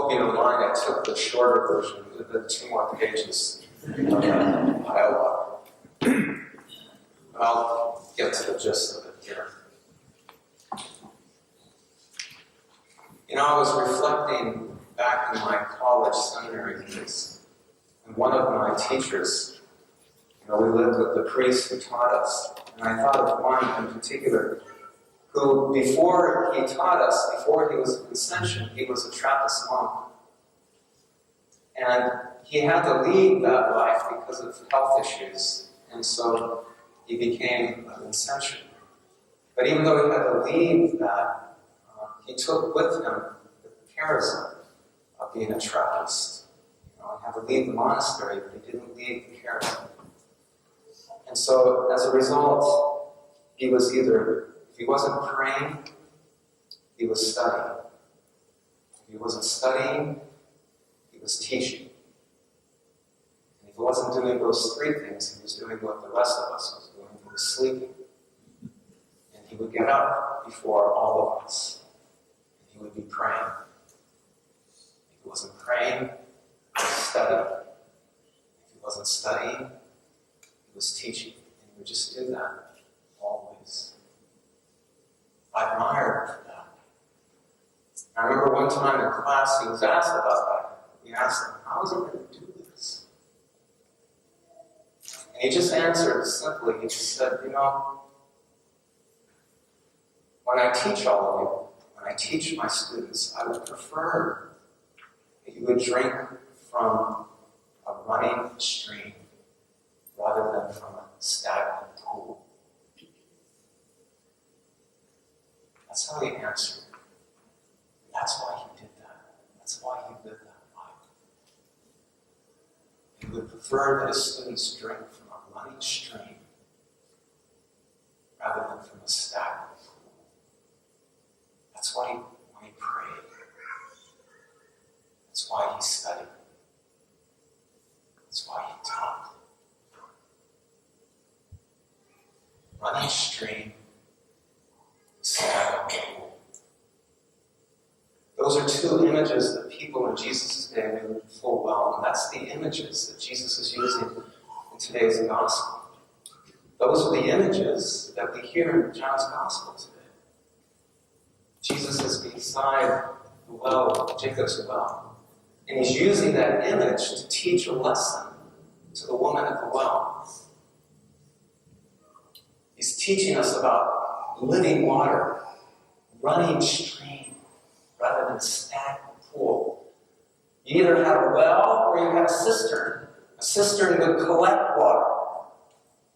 hope you don't mind, I took the shorter version, the 2 more pages piled up. I'll get to the gist of it here. I was reflecting back in my college seminary days, and one of my teachers, we lived with the priest who taught us, and I thought of one in particular who, before he taught us, before he was a Vincentian, he was a Trappist monk. And he had to leave that life because of health issues, and so he became a Vincentian. But even though he had to leave that, he took with him the charism of being a Trappist. He had to leave the monastery, but he didn't leave the charism. And so, as a result, he was either, if he wasn't praying, he was studying. If he wasn't studying, he was teaching. And if he wasn't doing those 3 things, he was doing what the rest of us was doing. He was sleeping. And he would get up before all of us. And he would be praying. If he wasn't praying, he was studying. If he wasn't studying, he was teaching. And he would just do that always. I admired that. I remember one time in class he was asked about that. He asked him, how is he going to do this? And he just answered simply. He just said, when I teach all of you, when I teach my students, I would prefer that you would drink from a running stream rather than from a stagnant pool. That's how he answered. That's why he did that. That's why he lived that life. He would prefer that his students drink from a running stream rather than from a stagnant pool. That's why he prayed. That's why he studied. That's why he taught. Running stream, stagnant pool. Those are 2 images that people in Jesus' day knew full well, and that's the images that Jesus is using in today's gospel. Those are the images that we hear in John's gospel today. Jesus is beside the well, Jacob's well, and he's using that image to teach a lesson to the woman at the well. He's teaching us about living water, running stream, rather than a stagnant pool. You either had a well or you had a cistern. A cistern would collect water.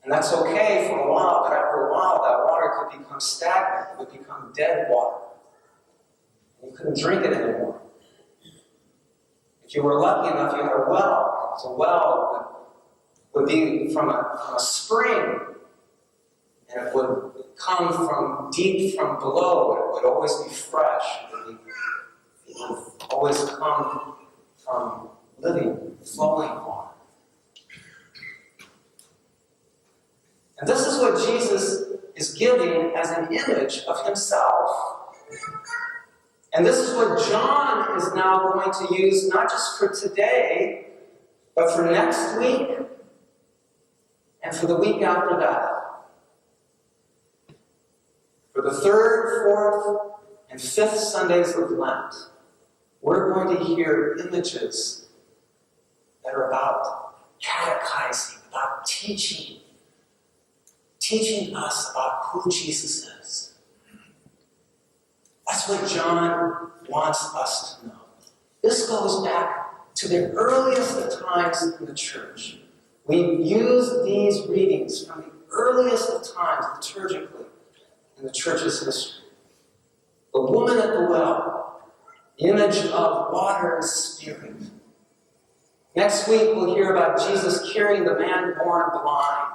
And that's okay for a while, but after a while, that water could become stagnant. It would become dead water. You couldn't drink it anymore. If you were lucky enough, you had a well. So a well would be from a spring. And it would come from deep from below. It would always be fresh. It would always come from living, flowing water. And this is what Jesus is giving as an image of himself. And this is what John is now going to use, not just for today, but for next week and for the week after that. For the 3rd, 4th, and 5th Sundays of Lent, we're going to hear images that are about catechizing, about teaching us about who Jesus is. That's what John wants us to know. This goes back to the earliest of times in the church. We use these readings from the earliest of times liturgically in the church's history. The woman at the well, the image of water and spirit. Next week we'll hear about Jesus curing the man born blind.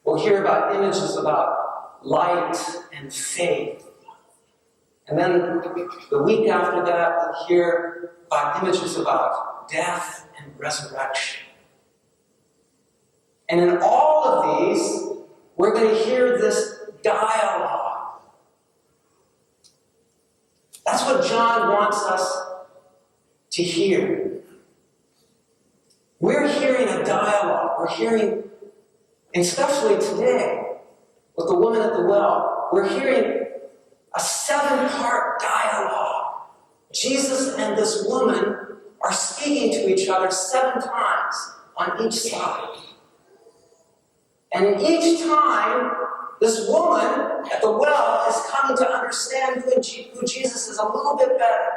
We'll hear about images about light and faith. And then the week after that we'll hear about images about death and resurrection. And in all of these, we're going to hear this dialogue. That's what John wants us to hear. We're hearing a dialogue. We're hearing, especially today, with the woman at the well, we're hearing a 7-part dialogue. Jesus and this woman are speaking to each other 7 times on each side. And each time, this woman at the well is coming to understand who Jesus is a little bit better.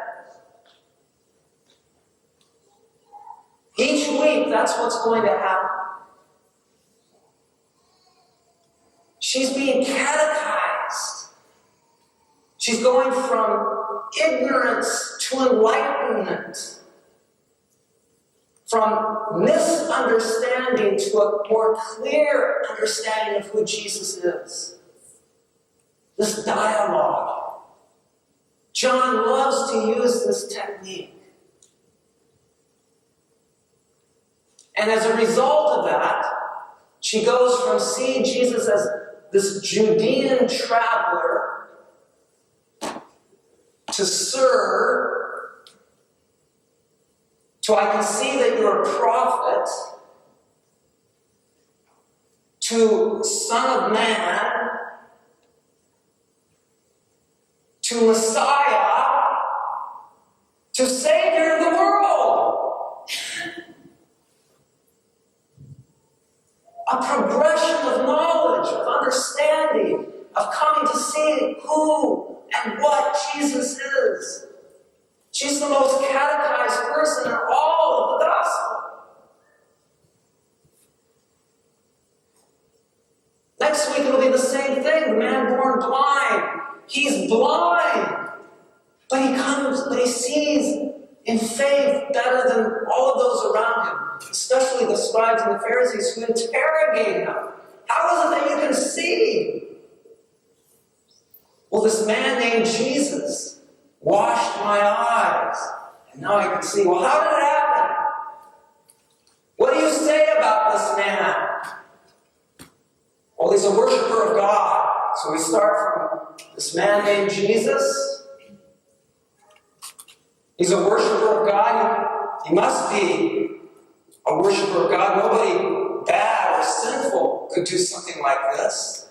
Each week, that's what's going to happen. She's being catechized. She's going from ignorance to enlightenment. From misunderstanding to a more clear understanding of who Jesus is. This dialogue. John loves to use this technique. And as a result of that, she goes from seeing Jesus as this Judean traveler to Sir, to I can see that you're a prophet, to Son of Man, to Messiah, to Savior of the world. A progression of knowledge, of understanding, of coming to see who and what Jesus is. She's the most catechized person in all of the gospel. Next week it'll be the same thing. The man born blind. He's blind. But he sees in faith better than all of those around him, especially the scribes and the Pharisees who interrogate him. How is it that you can see? Well, this man named Jesus washed my eyes, and now I can see. Well, how did it happen? What do you say about this man? Well, he's a worshiper of God. So we start from this man named Jesus. He's a worshiper of God. He must be a worshiper of God. Nobody bad or sinful could do something like this.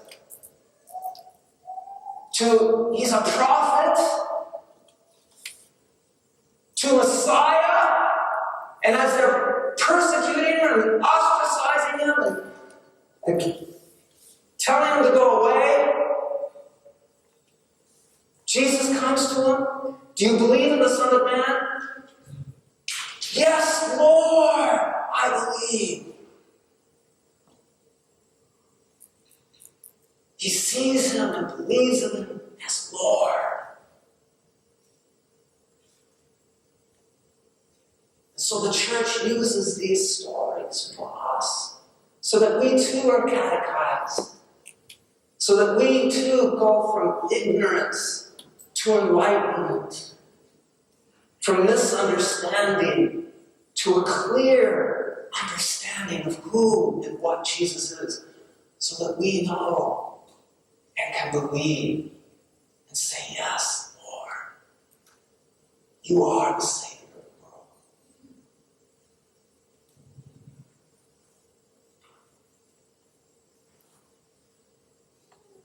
He's a prophet. To Messiah, and as they're persecuting him and ostracizing him and telling him to go away, Jesus comes to him. Do you believe in the Son of Man? Yes, Lord, I believe. He sees him and believes in him as Lord. So the church uses these stories for us, so that we too are catechized, so that we too go from ignorance to enlightenment, from misunderstanding to a clear understanding of who and what Jesus is, so that we know and can believe and say, yes, Lord, you are the Savior.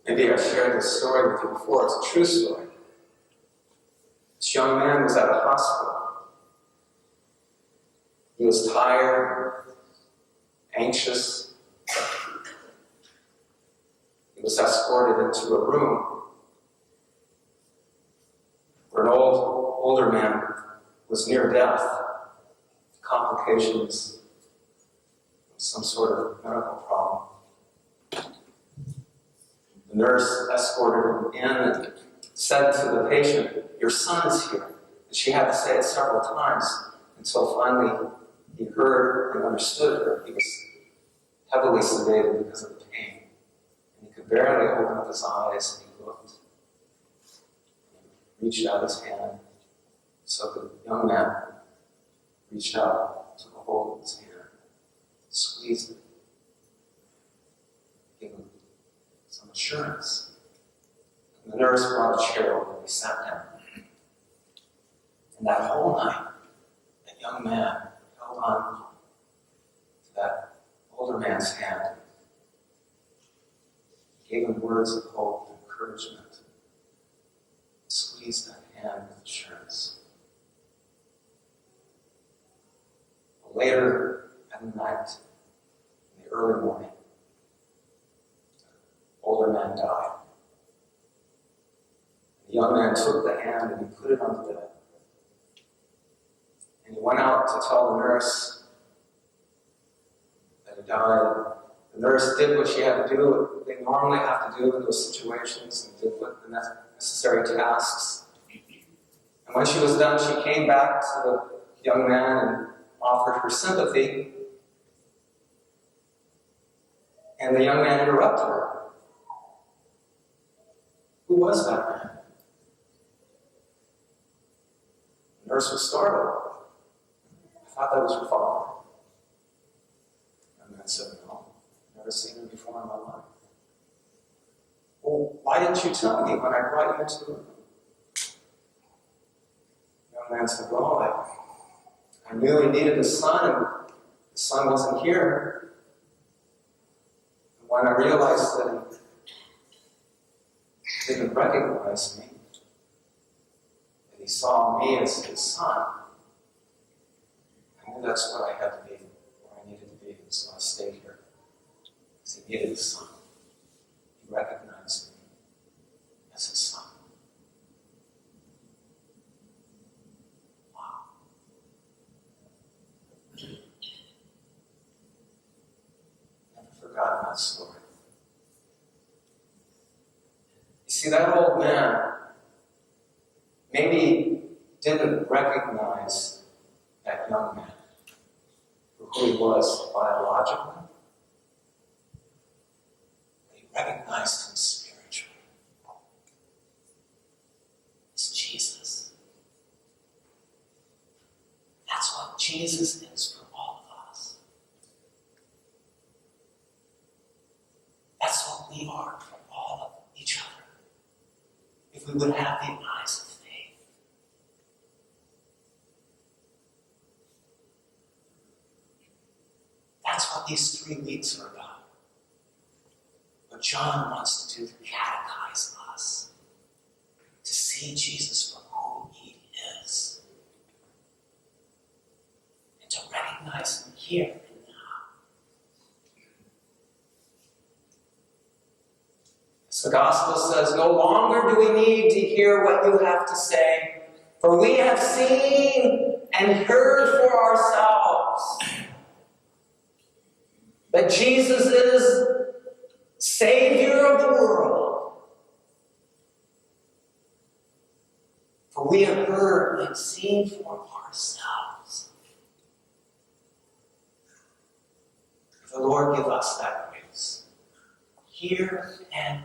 Maybe I've shared this story with you before. It's a true story. This young man was at a hospital. He was tired, anxious. He was escorted into a room where an older man was near death, complications, some sort of medical problem. The nurse escorted him in and said to the patient, "Your son's here." And she had to say it several times until finally he heard and understood her. He was heavily sedated because of the pain. And he could barely open up his eyes, and he looked. He reached out his hand. So the young man reached out, took a hold of his hand, squeezed it, gave him some assurance. And the nurse brought a chair over and he sat down. And that whole night, young man held on to that older man's hand, gave him words of hope and encouragement, squeezed that hand with assurance. Later at night, in the early morning, the older man died. The young man took the hand and he put it on the bed. And he went out to tell the nurse that he died. The nurse did what she had to do, what they normally have to do in those situations, and did what the necessary tasks. And when she was done, she came back to the young man and offered her sympathy. And the young man interrupted her. Who was that man? The nurse was startled. I thought that was your father. The young man said, no, I've never seen him before in my life. Well, why didn't you tell me when I brought you to him? The young man said, well, I knew he needed a son, and the son wasn't here. And when I realized that he didn't recognize me, that he saw me as his son, I knew that's what I had to be, where I needed to be. So I stayed here. Because he needed a son. He recognized me as his son. Forgotten that story. You see, that old man maybe didn't recognize that young man for who he was biologically, but he recognized him spiritually. It's Jesus. That's what Jesus is for all of us. That's what we are for all of each other. If we would have the eyes of faith. That's what these 3 weeks are about. What John wants to do to catechize us. To see Jesus for who he is. And to recognize him here. The gospel says, no longer do we need to hear what you have to say, for we have seen and heard for ourselves that Jesus is Savior of the world. For we have heard and seen for ourselves. If the Lord give us that grace, hear and